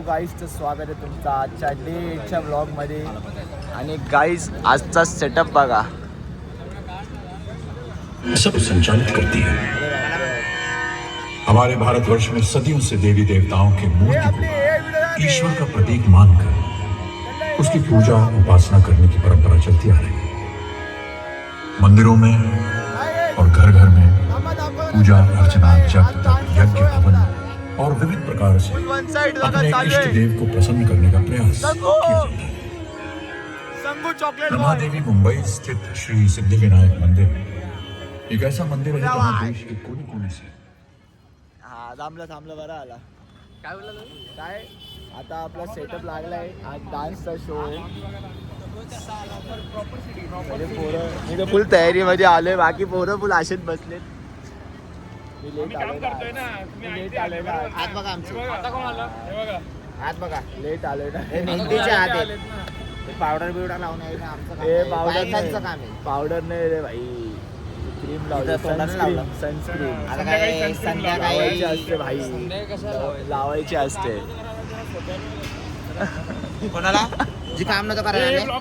गाईजचं स्वागत आहे तुमचं आजच्या डेच्या ब्लॉगमध्ये. आणि गाईज आजचा सेटअप बघा. सब संचालित करती है. हमारे भारतवर्ष में सदियों से देवी देवताओं के मूर्ति को ईश्वर का प्रतीक मानकर उसकी पूजा उपासना करने की परंपरा चलती आ रही है. मंदिरों में और घर घर में पूजा अर्चना जप तप यज्ञ हवन और विविध प्रकार से अपने इष्ट देव को प्रसन्न करने का प्रयास किया जाता है. ब्रह्मादेवी मुंबई स्थित श्री सिद्धिविनायक मंदिर एक ऐसा मंदिर है जहाँ देश के कोने कोने से. हा थांबलं बरं आला. काय बोलला काय आता आपला सेटअप लागलाय. आज डान्सचा शो आहे. मी तर फुल तयारीमध्ये आलोय. बाकी पोरं फुल आशेत बसलेत. लेट आलोय ना. आज बघा आमचं आज बघा लेट आलोय ना. मेहंदीच्या आत पावडर बिवडर लावून आहे ना आमचं. हे पावडरचं काम आहे. पावडर नाही रे भाई. क्रीम लावलं. सनस्क्रीन आता काय संध्याकाळी असते भाई. लावायची असते. कोणाला जी काम नव्हतं करायला.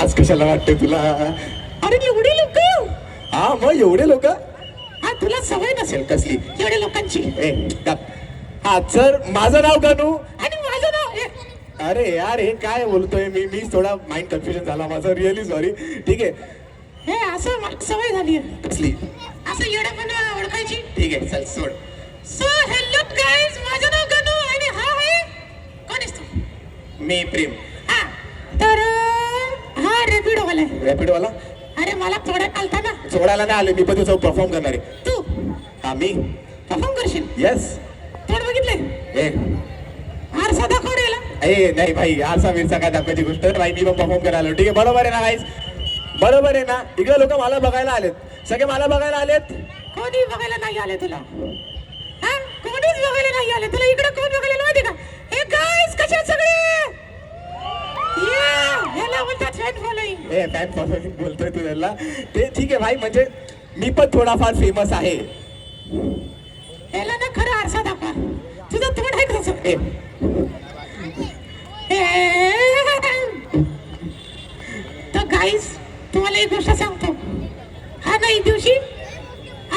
आज कशाला वाटते तुला. अरे एवढे लोक. हा मग एवढे लोक. हा तुला सवय नसेल कसली एवढ्या लोकांची. हा सर माझं नाव कानू आणि माझं नाव अरे यार हे काय बोलतोय मी थोडा माइंड कन्फ्युजन झाला माझं, रिअली सॉरी. ठीक आहे. हे असं मला सवय झाली कसली? असं येड्यापणा ओळखायची. ठीक आहे चल सोड. सो हॅलो गाईज, माझं नाव गणू आणि हा आहे कोण आहेस तू? मी प्रेम. हा तर हा रॅपिडो वाला आहे. रॅपिड वाला? अरे मला थोड्यात आलता ना. सोडायला नाही आले मी, पण तुझं परफॉर्म करणार आहे. तू हा मी. परफॉर्म करशील? येस. थोडं बघितलंय? ए आरसा दाखव रे याला. ए नाही भाई, आरसा बिरसा काय दाखवायची गोष्ट नाही भाई, मी पण परफॉर्म करायला. ठीक आहे बरोबर आहे ना गाईज? बरोबर आहे ना? इकडे लोक मला बघायला आलेत, सगळे मला बघायला आलेत. कोणी बघायला नाही आले तुला? हा कोणीच बघायला नाही आले तुला. इकडे कोण बघायला माहिती का? हे गाईज कसे आहेत सगळे? ह्याला बोलतात फॅन फॉलोइंग. ए फॅन फॉलोइंग बोलतोय तू त्याला? ते ठीक आहे भाई, म्हणजे मी पण थोडाफार फेमस आहे. याला ना खरं आरसा दाखवा. तुझं तोंड आहे कसं? तर गाईज तुम्हाला एक गोष्ट सांगतो. हा ना एक दिवशी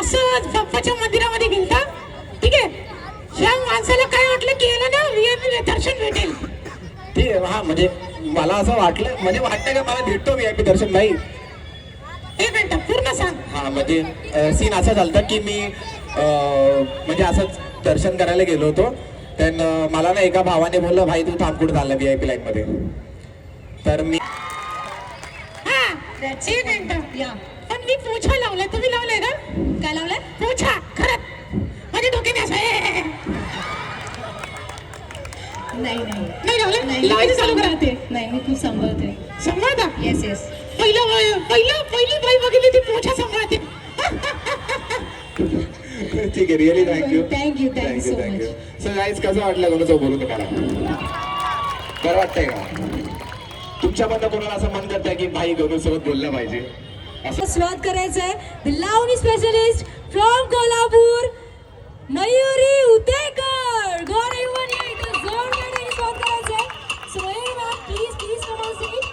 असंच बाप्पाच्या मंदिरामध्ये गेलता. ठीक आहे. या माणसाला काय वाटलं की याला ना VIP दर्शन भेटेल. ठीक आहे. हा म्हणजे मला असं वाटलं, म्हणजे वाटतं का मला भेटतो VIP दर्शन भाई? एक मिनिट पूर्ण सांग. हा म्हणजे सीन असं झालं की मी म्हणजे असंच दर्शन करायला गेलो होतो. तर मला ना एका भावाने बोललं भाई तू थांब कुठे चालला VIP लाईन मध्ये. तर मी एक मिनिट या. पण मी पोछा लावलाय, तुम्ही लावलाय का? काय लावलाय? पोछा. खरंच माझ्या डोक्याने असं नाही नाही नाही लावलं. लावायचं चालू करा ते. नाही मी खूप सांभाळते. सांभाळता? Yes yes. पहिली बाई बघितली ती पोछा सांभाळते. ठीक आहे. Really thank you. Thank you so thank you. Much. So guys कसं वाटलं कोणाचं बोलून तुम्हाला? बरं वाटतंय का? तुमच्यामधलं कोणाला असं मन करतंय की भाई गणू सोबत बोललं पाहिजे असं? स्वागत करायचं आहे. The Lavani specialist from Kolhapur Mayuri Utekar. God everyone या इथं जोरदार स्वागत करायचं आहे. So Mayuri ma'am please come on stage.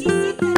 जिसे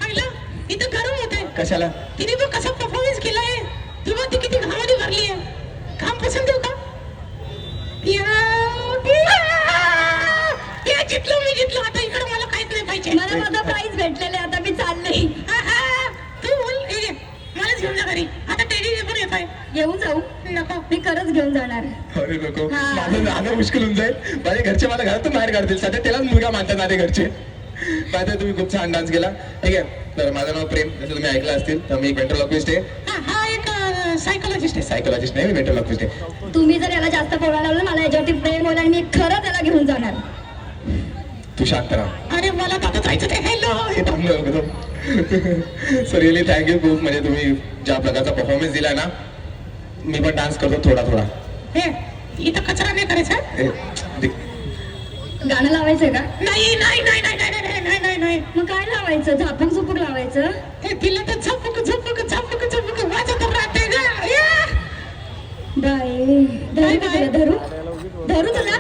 आईला इथं गरम होत आहे. कशाला? तिने बघ कसा परफॉर्मन्स केलाय. तेव्हा ती किती घामाने भरली आहे. काम पसंत देऊ का? जितलो मी जितलो. आता इकडे मला काहीच नाही पाहिजे. मला माझा प्राइज भेटलेले आता मी चालले. तू बोल. हे घे. मलाच घेऊन जा घरी. आता टेडी पण येत आहे. घेऊन जाऊ नको. मी खरंच घेऊन जाणार. अरे नको, हा. माझं जाणं मुश्किल होऊन जाईल. माझे घरचे मला घरातून बाहेर काढतील. सध्या त्यालाच मुलगा मानतात माझे घरचे. माहिती तुम्ही खूप छान डान्स केला. ठीक आहे, तर माझं नाव प्रेम, जसं तुम्ही ऐकलं असतील तर मी एक वेंट्रोलॉक्विस्ट आहे. हा एक सायकोलॉजिस्ट आहे. सायकोलॉजिस्ट नाही, मी वेंट्रोलॉक्विस्ट आहे. तुम्ही जर याला जास्त बोलायला लावलं मला याच्यावरती प्रेम होईल आणि मी खरंच याला घेऊन जाणार. तू शांत राहा. अरे मला दादा जायचं ते. हॅलो. हे थांबलं. सो रिअली थँक्यू खूप. म्हणजे तुम्ही ज्या प्रकारचा परफॉर्मन्स दिलाय ना, मी पण डान्स करतो थोडा थोडा. हे इथं कचरा नाही करायचा. हे, दे- गाणं लावायचंय का? नाही नाही नाही नाही नाही नाही नाही नाही नाही. मग काय लावायचं? झापूक झुपूक लावायचं. हे तिला तर झपक झपक झपक झपक वाजत राहते ग. बाई धरू का तुला? धरू धरू तुला?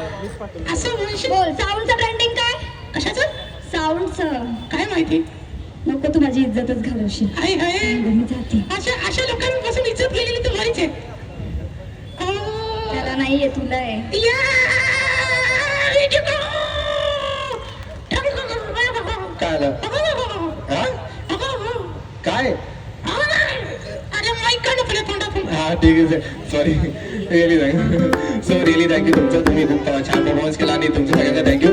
असं म्हणशील. बोल. साऊंडचं ट्रेंडिंग काय? कशाचं? साऊंडचं. काय माहिती? नको तू माझी इज्जतच घालवशील. हाय हाय. मी जाते. अशा लोकांपासून इज्जत गेलेली तर भारीच आहे. त्याला नाहीये, तुला आहे. काय आलं? हा? काय? अरे माईक काढ पहिले तोंडातून. हा ठीक आहे, sorry. Really thank you. So really thank you तुमचं. तुम्ही खूप छान परफॉर्मन्स केला आणि तुमचं सगळ्यांना थँक्यू.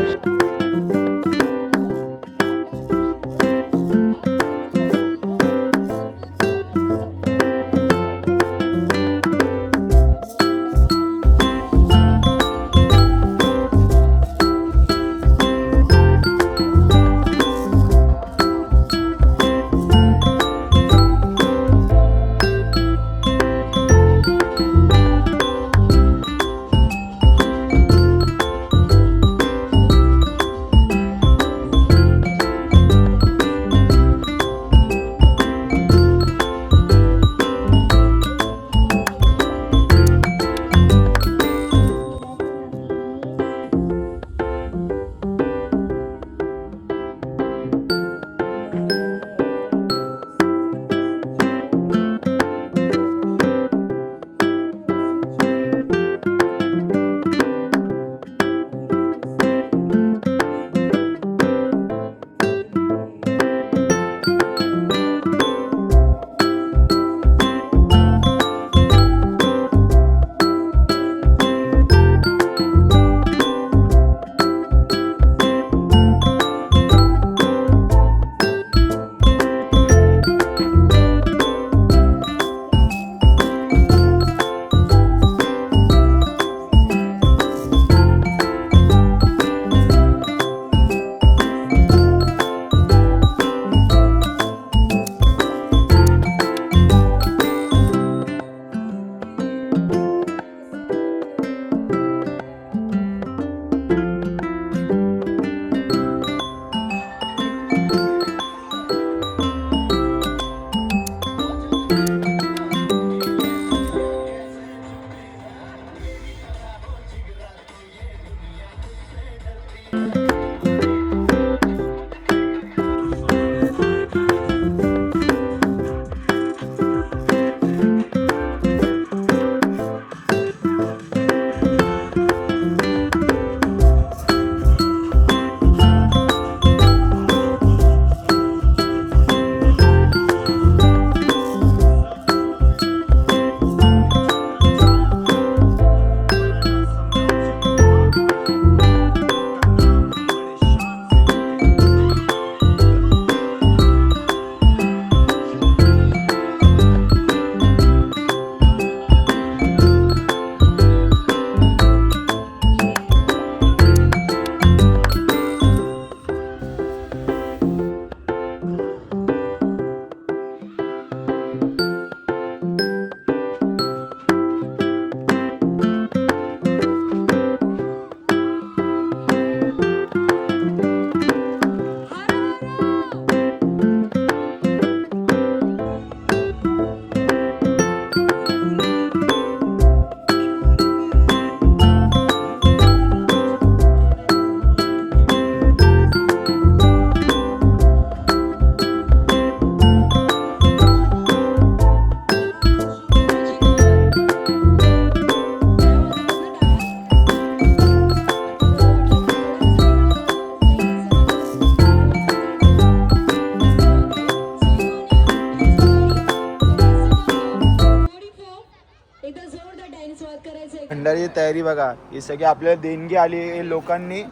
तयारी बघा. ही सगळी आपल्याला देणगी आली. हे लोकांनी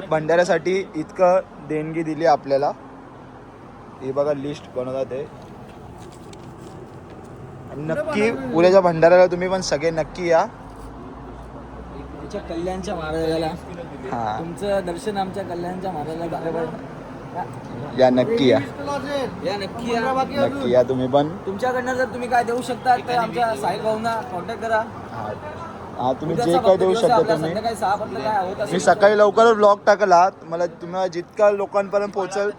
भंडाऱ्यासाठी इतकं देणगी दिली आपल्याला. हे बघा लिस्ट बनवतात ते. नक्की उद्याच्या भंडाऱ्याला तुम्ही पण सगळे नक्की या. आमच्या कल्याणच्या महाराजाला हा तुमचं दर्शन आमच्या कल्याणच्या महाराजाला झालं. या नक्की या या नक्की या. नक्की या तुम्ही पण. तुमच्याकडनं जर तुम्ही काय देऊ शकता तर आमच्या साहिल भाऊंना कॉन्टॅक्ट करा. हा तुम्ही जे काय देऊ शकता तुम्ही. संध्याकाळी 6 पर्यंत काय होत मी असेल सकाळी लवकर ब्लॉग टाकला. तुम्हाला जितका लोकांपर्यंत पोहोचल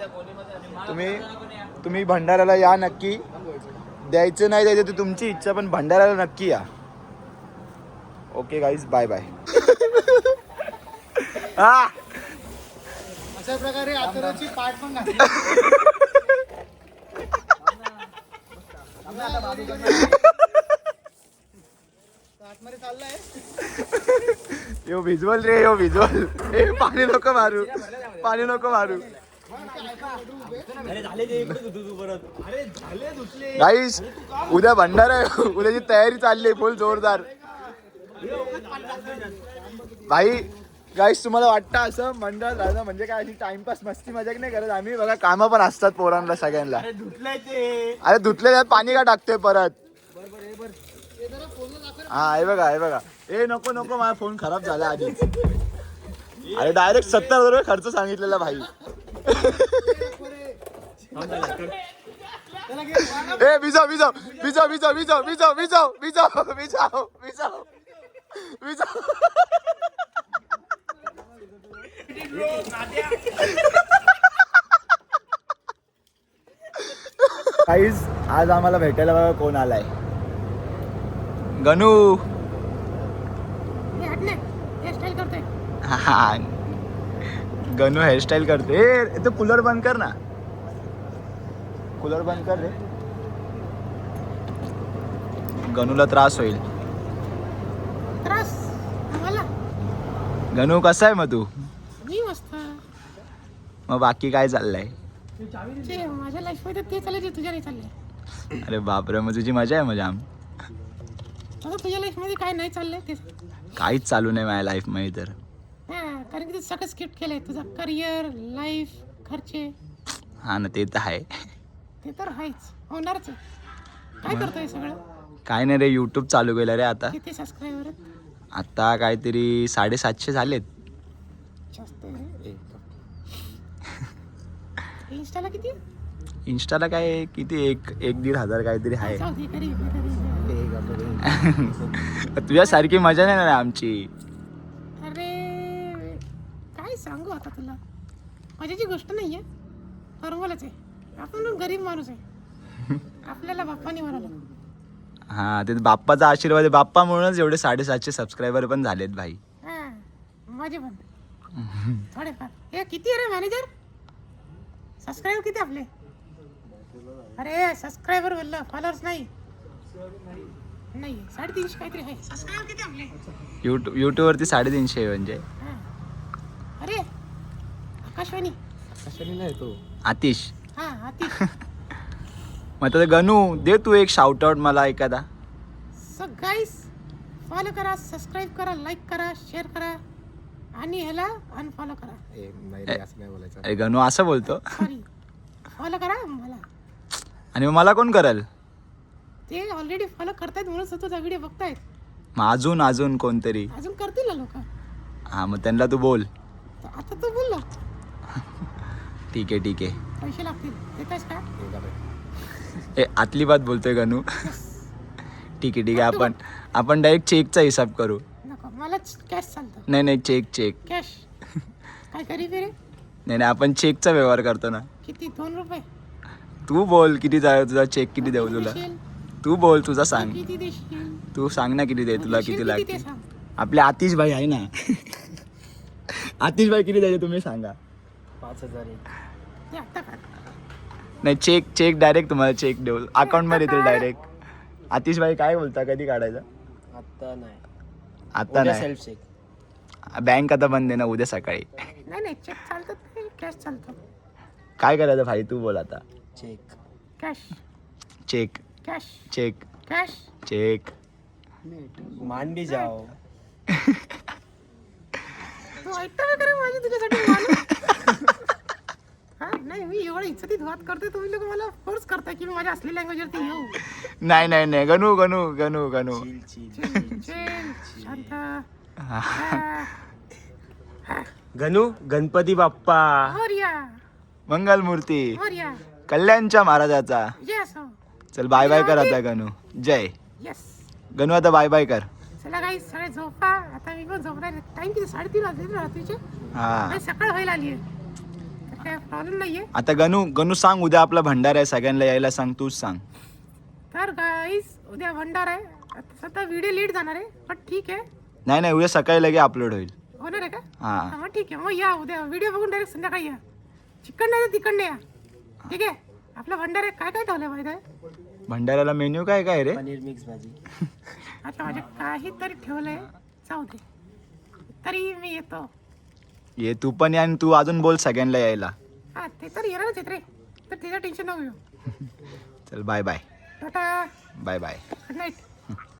तुम्ही भंडाऱ्याला या नक्की. द्यायचं नाही द्यायचं ते तुमची इच्छा, पण भंडाऱ्याला नक्की या. Okay guys, bye bye. हा अशा प्रकारे आतुराची पाठ पण घातली. आतमध्ये चाललाय. यो भिजवल रे, यो भिजवल. ए पाणी नको मारू, पाणी नको मारू. गाईस उद्या भंडारा आहे. उद्याची तयारी चालली आहे फुल जोरदार. भाई गाईस तुम्हाला वाटतं असं मंडळ राहणं म्हणजे काय अशी टाइमपास मस्ती मजाक नाही करत आम्ही. बघा कामं पण असतात पोरांना सगळ्यांना. अरे धुतले त्यात पाणी का टाकतोय परत. हा हे बघा हे बघा. ए नको नको, माझा फोन खराब झाला आधीच. अरे डायरेक्ट 70,000 रुपये खर्च सांगितलेला भाई. ए भिजाव भिजाव भिजाव भिजाव भिजाव भिजाव भिजाव भिजाव भिजाव भिजाव भिजाव. गाईज आज आम्हाला भेटायला बघा कोण आलाय. गणू. हेअरस्टाईल करतोय. हा गणू हेअरस्टाईल करते. ए तो कूलर बंद कर ना, कूलर बंद कर रे. गणूला त्रास होईल. त्रास मला. गणू कसा आहे मग तू. मी मस्त. मग बाकी काय चाललंय. ते माझ्या लाईफ मध्ये ते चालले, तुझ्या नाही चाललंय. अरे बापरे, मग तुझी मजा आहे. मजा आता तुझ्या लाईफ मध्ये काय नाही चाललंय ते. काहीच चालू नाही माझ्या लाईफ मध्ये तर. कारण की तू सगळं स्किप्ट केलंय. तुझा करिअर, लाईफ, खर्चे. हा ना ते तर आहे. ते तर आहेच, होणारच आहे. काय करतोय सगळं. काय नाही रे, यूट्यूब चालू केलं रे आता. किती सबस्क्रायबर. आता काहीतरी 750 झालेत. जास्त आहे. इंस्टाला किती. इंस्टाला काय किती 1-1.5 हजार काहीतरी आहे. जाऊ दे, कधी. तुझ्यासारखी मजा नाही ना आमची. अरे काय सांगू आता तुला. मजाची गोष्ट नाहीये, नॉर्मलच आहे. आपण गरीब माणूस आहे. आपल्याला बाप्पाने म्हणाला. हा ते बाप्पाचा आशीर्वाद आहे. बाप्पा म्हणूनच एवढे 750 सबस्क्रायबर पण झालेत भाई. हा माझे पण थोडेफार. हे किती आहे रे मॅनेजर. सबस्क्राईबर किती आपले. अरे सबस्क्रायबर बोललं, फॉलोअर्स नाही. 350 काहीतरी आहे. सबस्क्रायबर किती आपले. युट्यूब वरती 350 आहे म्हणजे. अरे आकाशवाणी. नाही तो आतिश. हा आतिश. मग आता गणू दे तू एक शाउट आउट मला एखादा. सो गाईस फॉलो करा, सबस्क्राईब करा, लाईक करा, शेअर करा आणि ह्याला अनफॉलो करा. अरे गणू असं बोलतो. सॉरी, फॉलो करा मला. आणि मग मला कोण करल. ते ऑलरेडी फॉलो करतायत म्हणून तुझा व्हिडिओ बघतायत. मग अजून कोणतरी. अजून करतील ना लोक. हा मग त्यांना तू बोल. आता तू बोल ना. ठीक आहे ठीक आहे. पैसे लागतील देतास का. ए आतली बात बोलतोय गणू. ठीक आहे आपण डायरेक्ट चेकचा हिसाब करू. नको मला कॅश चालतं. नाही चेक कॅश काय करी रे. नाही आपण चेकचा व्यवहार करतो ना. किती 2 रुपये. तू बोल किती तुझा चेक किती देऊ तुला. तू बोल तुझा सांग. किती देशील. तू सांग ना किती दे तुला किती ते लागते. सांग. आपले आतिश भाई आहे ना. आतिश भाई किती द्यायचे तुम्ही सांगा. 5,000. ते आत्ता काढ. नाही चेक डायरेक्ट तुम्हाला चेक देऊ अकाउंट मध्ये येतील डायरेक्ट. आतिश भाई काय बोलता कधी काढायचा. आता नाही. आता नाही. Self check. बँक आता बंद आहे ना उद्या सकाळी. नाही चेक चालतात नाही कॅश चालतं. काय करायचं भाई तू बोल आता. Check. Cash check cash check cash check मांडी जाओ. तू ऐकता वगैरे माझी तुझ्यासाठी मानू? हा नाही मी एवढं इच्छित वाद करते तुम्ही लोक मला फोर्स करताय की मी माझ्या असली लँग्वेजवरती येऊ. नाही नाही नाही गणू गणू गणू गणू चिल, शांत. गणू गणपती बाप्पा. मोरया मंगलमूर्ती मोरया. कल्याणच्या महाराजाचा. येस हो. चल बाय बाय कर आता गणू. जय येस. गणू आता बाय बाय कर. चला काही सगळे झोपा आता मी पण झोपणार. टाइम किती 3:30 वाजले ना रात्रीचे. हा नाही, सकाळ व्हायला आली आहे. काय प्रॉब्लेम नाहीये. आता गणू गणू सांग उद्या आपला भंडारा आहे सगळ्यांना यायला सांग तूच सांग. तर गाईस उद्या भंडार आहे. आता सध्या व्हिडिओ लेट जाणार आहे पण ठीक आहे. नाही नाही उद्या सकाळी लगे अपलोड होईल. होणार आहे का? हा हा, मग ठीक आहे. मग या उद्या व्हिडिओ बघून डायरेक्ट संध्याकाळी या. चिकन नाही तिकडनं या. ठीक आहे. आपला भंडार आहे. काय काय ठेवलंय माहिती आहे? भंडाऱ्याला मेन्यू काय काय रे? पनीर मिक्स भाजी. आता माझे काहीतरी ठेवलंय. जाऊ दे तरी मी येतो. ये तू पण या आणि तू अजून बोल सगळ्यांना यायला. हा ते तर येणारच आहेत रे. तर त्याचं टेन्शन नको घेऊ. चल bye bye tata bye bye. Good night.